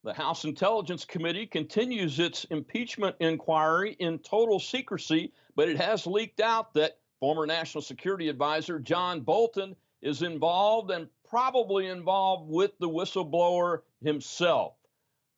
The House Intelligence Committee continues its impeachment inquiry in total secrecy, but it has leaked out that former National Security Advisor John Bolton is involved and probably involved with the whistleblower himself.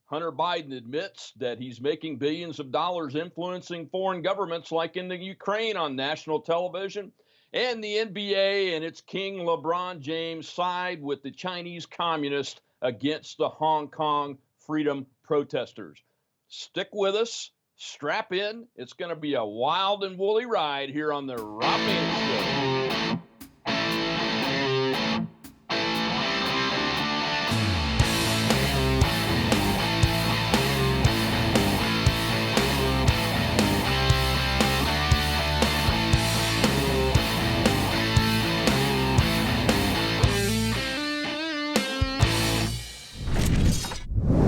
Hunter Biden admits that he's making billions of dollars influencing foreign governments like in the Ukraine on national television. And the NBA and its king LeBron James side with the Chinese communists against the Hong Kong freedom protesters. Stick with us, strap in. It's going to be a wild and woolly ride here on the Rob Mann Show.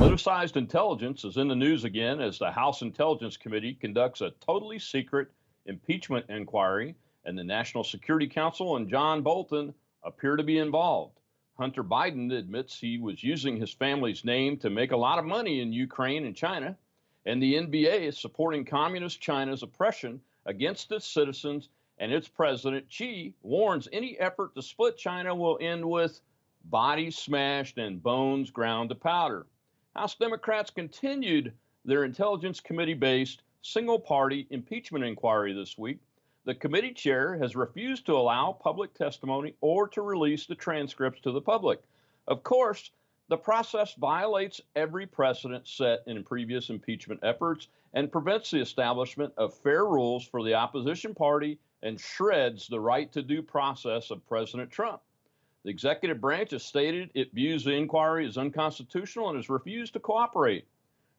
Politicized intelligence is in the news again as the House Intelligence Committee conducts a totally secret impeachment inquiry, and the National Security Council and John Bolton appear to be involved. Hunter Biden admits he was using his family's name to make a lot of money in Ukraine and China, and the NBA is supporting communist China's oppression against its citizens, and its president, Xi, warns any effort to split China will end with bodies smashed and bones ground to powder. House Democrats continued their Intelligence Committee-based single-party impeachment inquiry this week. The committee chair has refused to allow public testimony or to release the transcripts to the public. Of course, the process violates every precedent set in previous impeachment efforts and prevents the establishment of fair rules for the opposition party and shreds the right to due process of President Trump. The executive branch has stated it views the inquiry as unconstitutional and has refused to cooperate.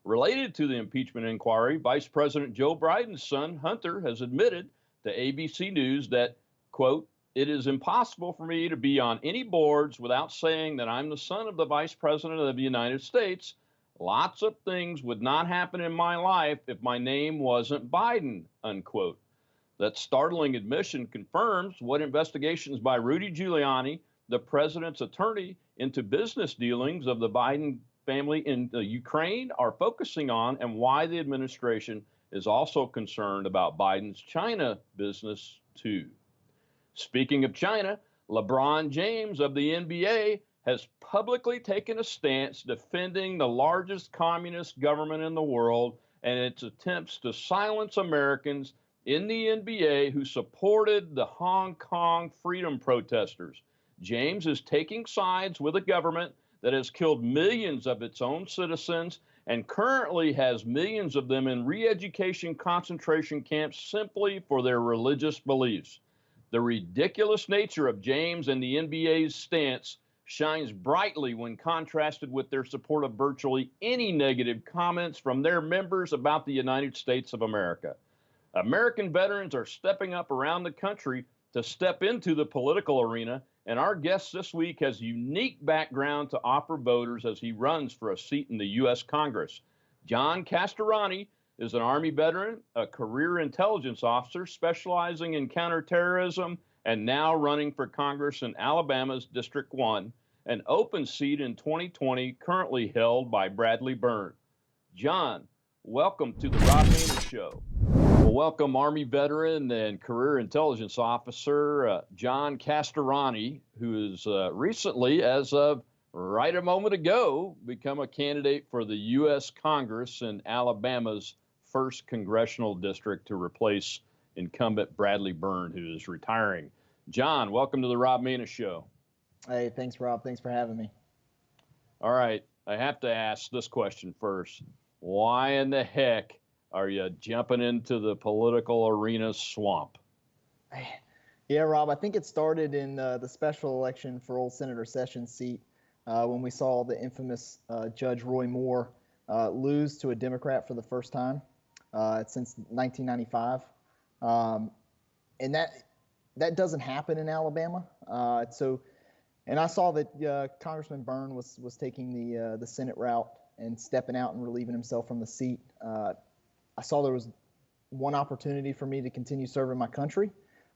Related to the impeachment inquiry, Vice President Joe Biden's son, Hunter, has admitted to ABC News that, quote, "It is impossible for me to be on any boards without saying that I'm the son of the Vice President of the United States. Lots of things would not happen in my life if my name wasn't Biden," unquote. That startling admission confirms what investigations by Rudy Giuliani, the president's attorney, into business dealings of the Biden family in Ukraine are focusing on, and why the administration is also concerned about Biden's China business too. Speaking of China, LeBron James of the NBA has publicly taken a stance defending the largest communist government in the world and its attempts to silence Americans in the NBA who supported the Hong Kong freedom protesters. James is taking sides with a government that has killed millions of its own citizens and currently has millions of them in re-education concentration camps simply for their religious beliefs. The ridiculous nature of James and the NBA's stance shines brightly when contrasted with their support of virtually any negative comments from their members about the United States of America. American veterans are stepping up around the country to step into the political arena, and our guest this week has a unique background to offer voters as he runs for a seat in the U.S. Congress. John Castorani is an Army veteran, a career intelligence officer specializing in counterterrorism, and now running for Congress in Alabama's District 1, an open seat in 2020 currently held by Bradley Byrne. John, welcome to the Rob Mann Show. Well, welcome Army veteran and career intelligence officer John Castorani, who has recently, as of right a moment ago, become a candidate for the U.S. Congress in Alabama's 1st Congressional District to replace incumbent Bradley Byrne, who is retiring. John, welcome to the Rob Mann Show. Hey, thanks, Rob. Thanks for having me. All right, I have to ask this question first. Why in the heck are you jumping into the political arena swamp? Yeah, Rob, I think it started in the special election for old Senator Sessions' seat when we saw the infamous Judge Roy Moore lose to a Democrat for the first time since 1995. And that doesn't happen in Alabama. And I saw that Congressman Byrne was taking the Senate route and stepping out and relieving himself from the seat. I saw there was one opportunity for me to continue serving my country.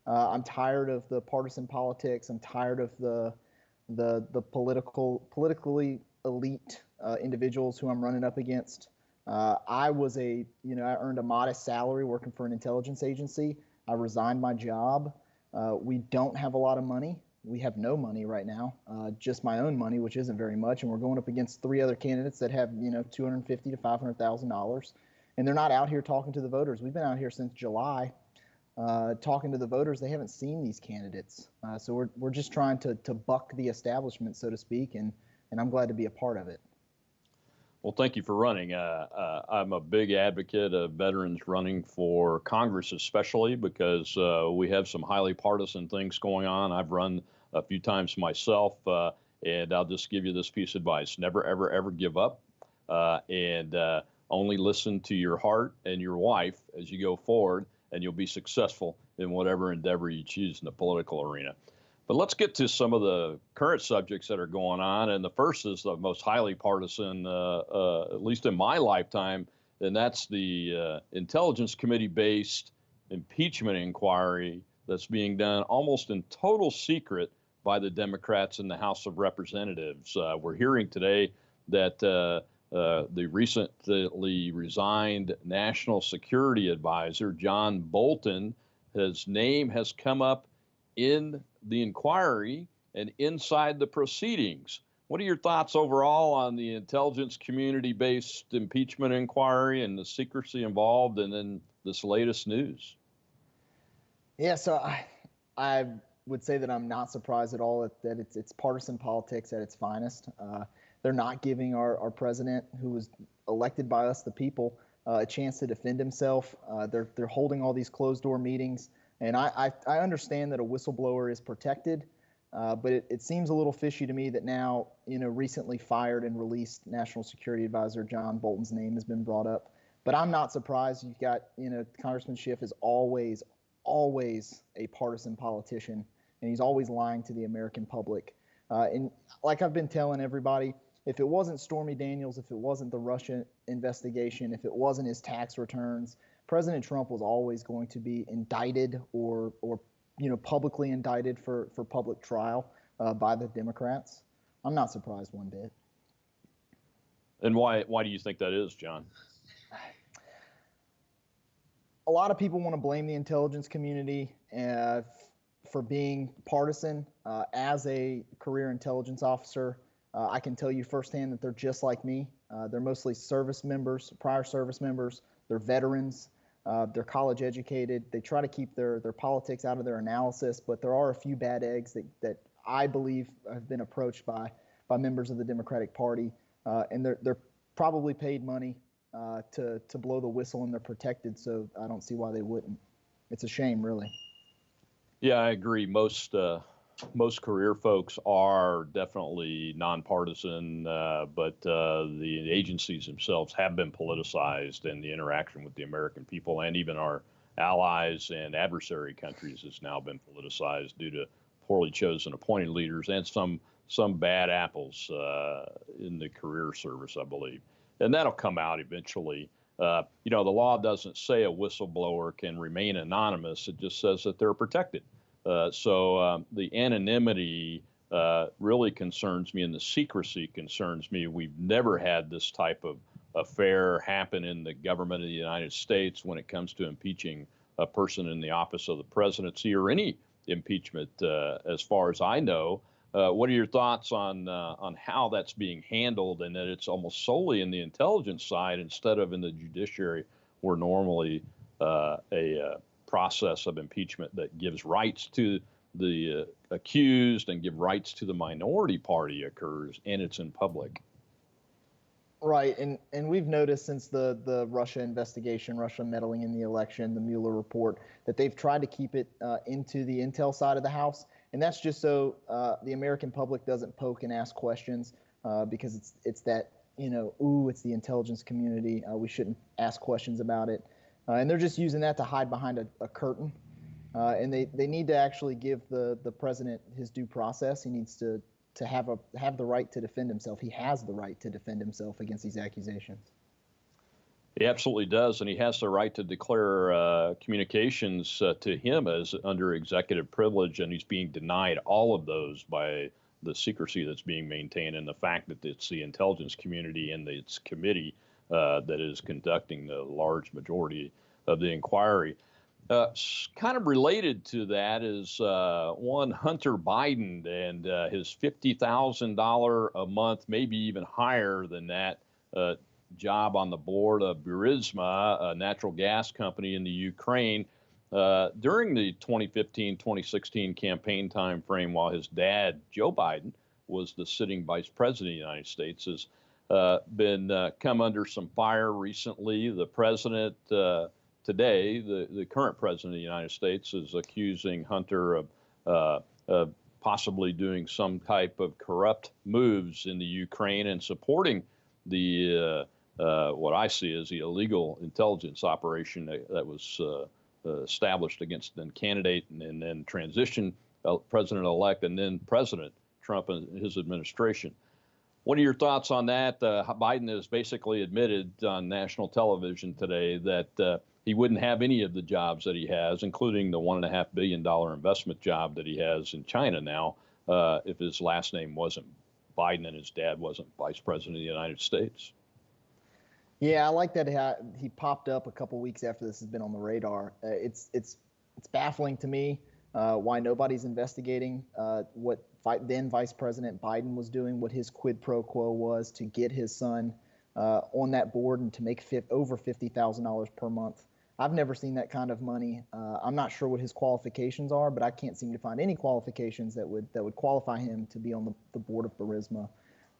I'm tired of the partisan politics. I'm tired of the politically elite individuals who I'm running up against. I earned a modest salary working for an intelligence agency. I resigned my job. We don't have a lot of money. We have no money right now, just my own money, which isn't very much. And we're going up against 3 other candidates that have, $250,000 to $500,000. And they're not out here talking to the voters. We've been out here since July talking to the voters. They haven't seen these candidates. So we're just trying to buck the establishment, so to speak. And I'm glad to be a part of it. Well, thank you for running. I'm a big advocate of veterans running for Congress, especially because we have some highly partisan things going on. I've run a few times myself, and I'll just give you this piece of advice. Never, ever, ever give up, and only listen to your heart and your wife as you go forward, and you'll be successful in whatever endeavor you choose in the political arena. But let's get to some of the current subjects that are going on. And the first is the most highly partisan, at least in my lifetime, and that's the Intelligence Committee-based impeachment inquiry that's being done almost in total secret by the Democrats in the House of Representatives. We're hearing today that the recently resigned National Security Advisor, John Bolton, his name has come up in the inquiry and inside the proceedings. What are your thoughts overall on the intelligence community-based impeachment inquiry and the secrecy involved, and then this latest news? Yeah, so I would say that I'm not surprised at all that it's partisan politics at its finest. They're not giving our president, who was elected by us, the people, a chance to defend himself. They're holding all these closed-door meetings. And I understand that a whistleblower is protected, but it seems a little fishy to me that now, recently fired and released National Security Advisor John Bolton's name has been brought up. But I'm not surprised. You've got, Congressman Schiff is always a partisan politician, and he's always lying to the American public. And like I've been telling everybody, if it wasn't Stormy Daniels, if it wasn't the Russia investigation, if it wasn't his tax returns, President Trump was always going to be indicted or publicly indicted for public trial by the Democrats. I'm not surprised one bit. And why do you think that is, John? A lot of people want to blame the intelligence community for being partisan. As a career intelligence officer, I can tell you firsthand that they're just like me. They're mostly service members, prior service members. They're veterans. They're college educated. They try to keep their politics out of their analysis, but there are a few bad eggs that I believe have been approached by members of the Democratic Party, and they're probably paid money to blow the whistle, and they're protected, so I don't see why they wouldn't. It's a shame, really. Yeah, I agree. Most career folks are definitely nonpartisan, but the agencies themselves have been politicized, and the interaction with the American people and even our allies and adversary countries has now been politicized due to poorly chosen appointed leaders and some bad apples in the career service, I believe. And that'll come out eventually. The law doesn't say a whistleblower can remain anonymous. It just says that they're protected. So the anonymity really concerns me, and the secrecy concerns me. We've never had this type of affair happen in the government of the United States when it comes to impeaching a person in the office of the presidency or any impeachment, as far as I know. What are your thoughts on how that's being handled, and that it's almost solely in the intelligence side instead of in the judiciary, where normally a process of impeachment that gives rights to the accused and give rights to the minority party occurs, and it's in public? Right, and we've noticed since the Russia investigation, Russia meddling in the election, the Mueller report, that they've tried to keep it into the intel side of the House, and that's just so the American public doesn't poke and ask questions, because it's that, it's the intelligence community, we shouldn't ask questions about it. And they're just using that to hide behind a curtain. And they need to actually give the president his due process. He needs to have the right to defend himself. He has the right to defend himself against these accusations. He absolutely does, and he has the right to declare communications to him as under executive privilege, and he's being denied all of those by the secrecy that's being maintained and the fact that it's the intelligence community and its committee that is conducting the large majority of the inquiry. Kind of related to that is one Hunter Biden and his $50,000 a month, maybe even higher than that, job on the board of Burisma, a natural gas company in the Ukraine. During the 2015-2016 campaign timeframe, while his dad, Joe Biden, was the sitting vice president of the United States, has been come under some fire recently. The president today, the current president of the United States, is accusing Hunter of possibly doing some type of corrupt moves in the Ukraine and supporting the what I see as the illegal intelligence operation that was established against the candidate and then transition president-elect and then President Trump and his administration. What are your thoughts on that? Biden has basically admitted on national television today that he wouldn't have any of the jobs that he has, including the $1.5 billion investment job that he has in China now, if his last name wasn't Biden and his dad wasn't vice president of the United States. Yeah, I like that he popped up a couple weeks after this has been on the radar. It's baffling to me why nobody's investigating what then Vice President Biden was doing, what his quid pro quo was to get his son on that board and to make over $50,000 per month. I've never seen that kind of money. I'm not sure what his qualifications are, but I can't seem to find any qualifications that would qualify him to be on the board of Burisma.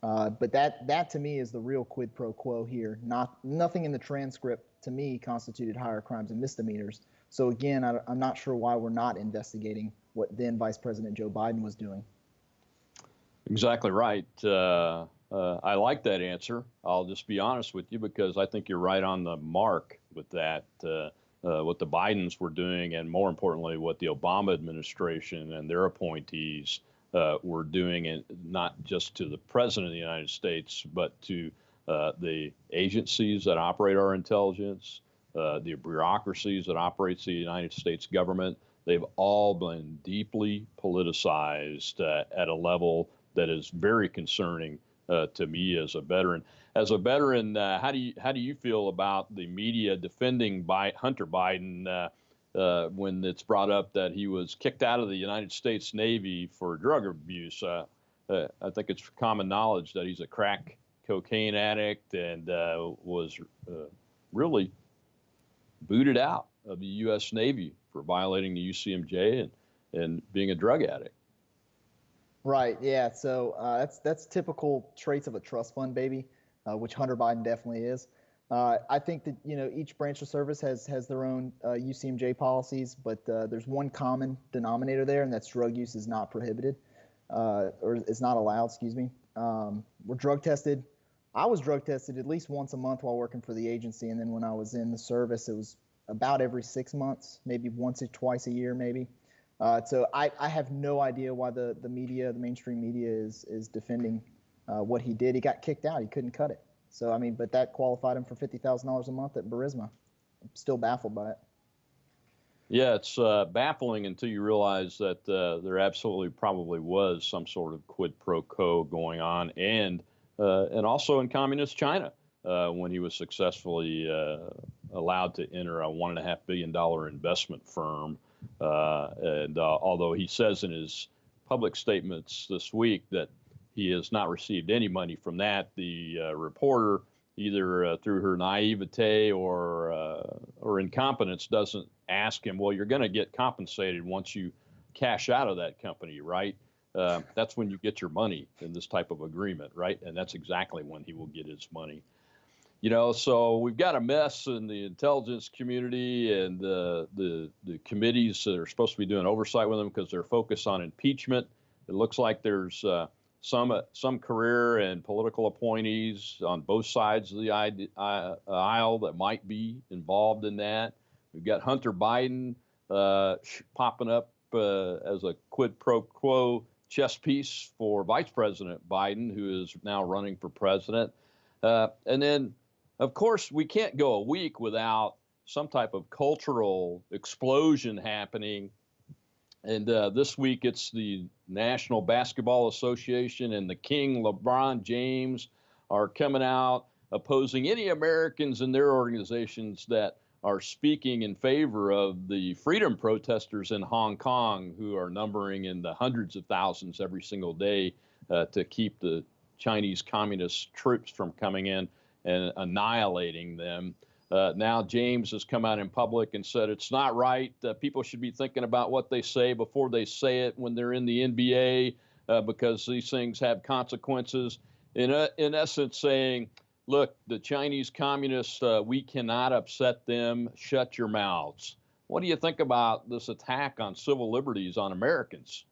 But that to me is the real quid pro quo here. Nothing in the transcript to me constituted higher crimes and misdemeanors. So again, I'm not sure why we're not investigating what then Vice President Joe Biden was doing. Exactly right. I like that answer. I'll just be honest with you because I think you're right on the mark with that. What the Bidens were doing, and more importantly, what the Obama administration and their appointees were doing, and not just to the president of the United States, but to the agencies that operate our intelligence, the bureaucracies that operates the United States government. They've all been deeply politicized at a level that is very concerning to me as a veteran. As a veteran, how do you feel about the media defending Hunter Biden when it's brought up that he was kicked out of the United States Navy for drug abuse? I think it's common knowledge that he's a crack cocaine addict and was really booted out of the U.S. Navy for violating the UCMJ and being a drug addict. Right. Yeah. So that's typical traits of a trust fund baby, which Hunter Biden definitely is. I think that each branch of service has their own UCMJ policies, but there's one common denominator there, and that's drug use is not prohibited or is not allowed. Excuse me. We're drug tested. I was drug tested at least once a month while working for the agency, and then when I was in the service, it was about every 6 months, maybe once or twice a year, maybe. So I have no idea why the media, the mainstream media, is defending what he did. He got kicked out. He couldn't cut it. So, I mean, but that qualified him for $50,000 a month at Burisma. I'm still baffled by it. Yeah, it's baffling until you realize that there absolutely probably was some sort of quid pro quo going on, and also in communist China when he was successfully allowed to enter a $1.5 billion investment firm. And although he says in his public statements this week that he has not received any money from that, the reporter, either through her naivete or incompetence, doesn't ask him, well, you're going to get compensated once you cash out of that company, right? That's when you get your money in this type of agreement, right? And that's exactly when he will get his money. So we've got a mess in the intelligence community and the committees that are supposed to be doing oversight with them because they're focused on impeachment. It looks like there's some career and political appointees on both sides of the aisle that might be involved in that. We've got Hunter Biden popping up as a quid pro quo chess piece for Vice President Biden, who is now running for president. And then, of course, we can't go a week without some type of cultural explosion happening And this week, it's the National Basketball Association and the King, LeBron James, are coming out opposing any Americans in their organizations that are speaking in favor of the freedom protesters in Hong Kong, who are numbering in the hundreds of thousands every single day to keep the Chinese communist troops from coming in and annihilating them. Now James has come out in public and said it's not right. People should be thinking about what they say before they say it when they're in the NBA, because these things have consequences. In essence, saying, look, the Chinese communists, we cannot upset them. Shut your mouths. What do you think about this attack on civil liberties on Americans?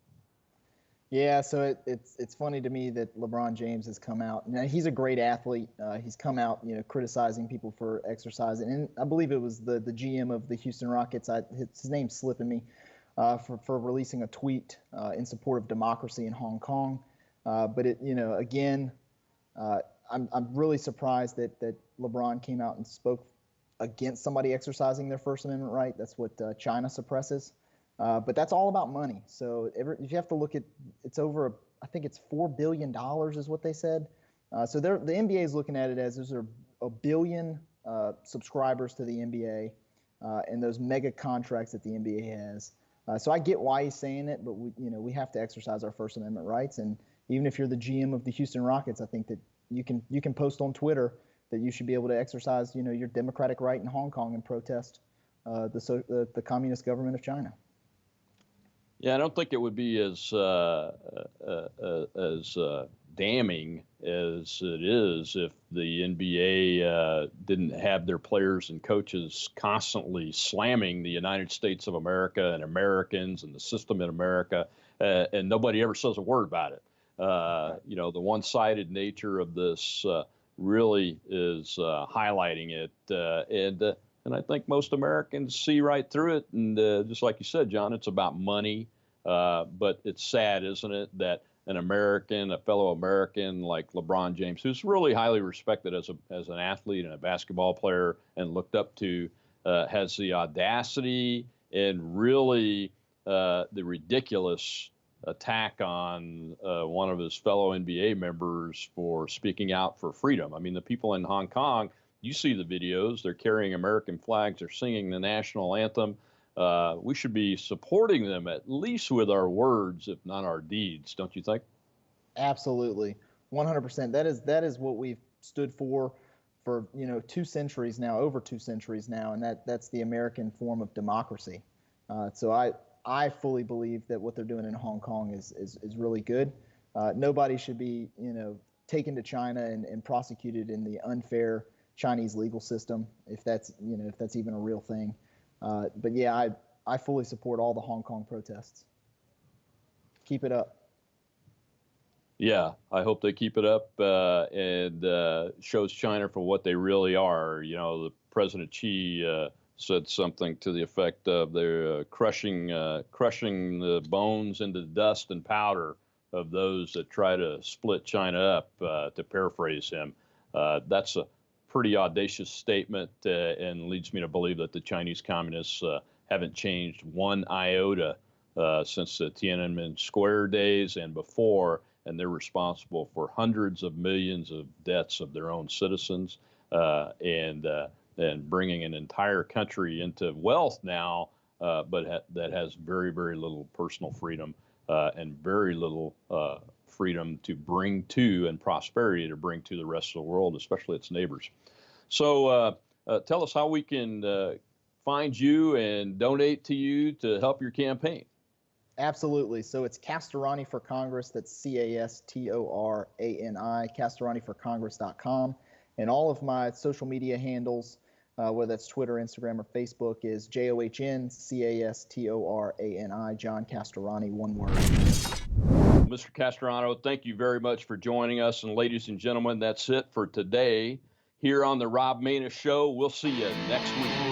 Yeah, so it's funny to me that LeBron James has come out. Now, he's a great athlete. He's come out, criticizing people for exercising, and I believe it was the GM of the Houston Rockets. His name's slipping me, for releasing a tweet in support of democracy in Hong Kong. But again, I'm really surprised that LeBron came out and spoke against somebody exercising their First Amendment right. That's what China suppresses. But that's all about money. So if you have to look at, it's over, I think it's $4 billion is what they said. So the NBA is looking at it as there's a billion subscribers to the NBA and those mega contracts that the NBA has. So I get why he's saying it, but we have to exercise our First Amendment rights. And even if you're the GM of the Houston Rockets, I think that you can post on Twitter that you should be able to exercise your democratic right in Hong Kong and protest the communist government of China. Yeah, I don't think it would be as damning as it is if the NBA didn't have their players and coaches constantly slamming the United States of America and Americans and the system in America, and nobody ever says a word about it. The one-sided nature of this really is highlighting it, and I think most Americans see right through it. And just like you said, John, it's about money. But it's sad, isn't it, that a fellow American like LeBron James, who's really highly respected as an athlete and a basketball player and looked up to, has the audacity and really the ridiculous attack on one of his fellow NBA members for speaking out for freedom. I mean, the people in Hong Kong, you see the videos, they're carrying American flags, they're singing the national anthem. We should be supporting them at least with our words, if not our deeds, don't you think? Absolutely, 100%. That is what we've stood for 2 centuries now, over 2 centuries now, and that's the American form of democracy. So I fully believe that what they're doing in Hong Kong is really good. Nobody should be taken to China and prosecuted in the unfair Chinese legal system, if that's even a real thing. But yeah, I fully support all the Hong Kong protests. Keep it up. Yeah, I hope they keep it up and shows China for what they really are. The President Xi said something to the effect of they're crushing the bones into dust and powder of those that try to split China up, to paraphrase him. That's a pretty audacious statement and leads me to believe that the Chinese communists haven't changed one iota since the Tiananmen Square days and before, and they're responsible for hundreds of millions of deaths of their own citizens and bringing an entire country into wealth now, but that has very, very little personal freedom and very little freedom to bring to and prosperity to bring to the rest of the world, especially its neighbors. So tell us how we can find you and donate to you to help your campaign. Absolutely. So it's Castorani for Congress. That's Castorani, Castoraniforcongress.com. And all of my social media handles, whether that's Twitter, Instagram, or Facebook, is JOHN CASTORANI, John Castorani, one word. Mr. Castrano, thank you very much for joining us. And ladies and gentlemen, that's it for today here on the Rob Maness Show. We'll see you next week.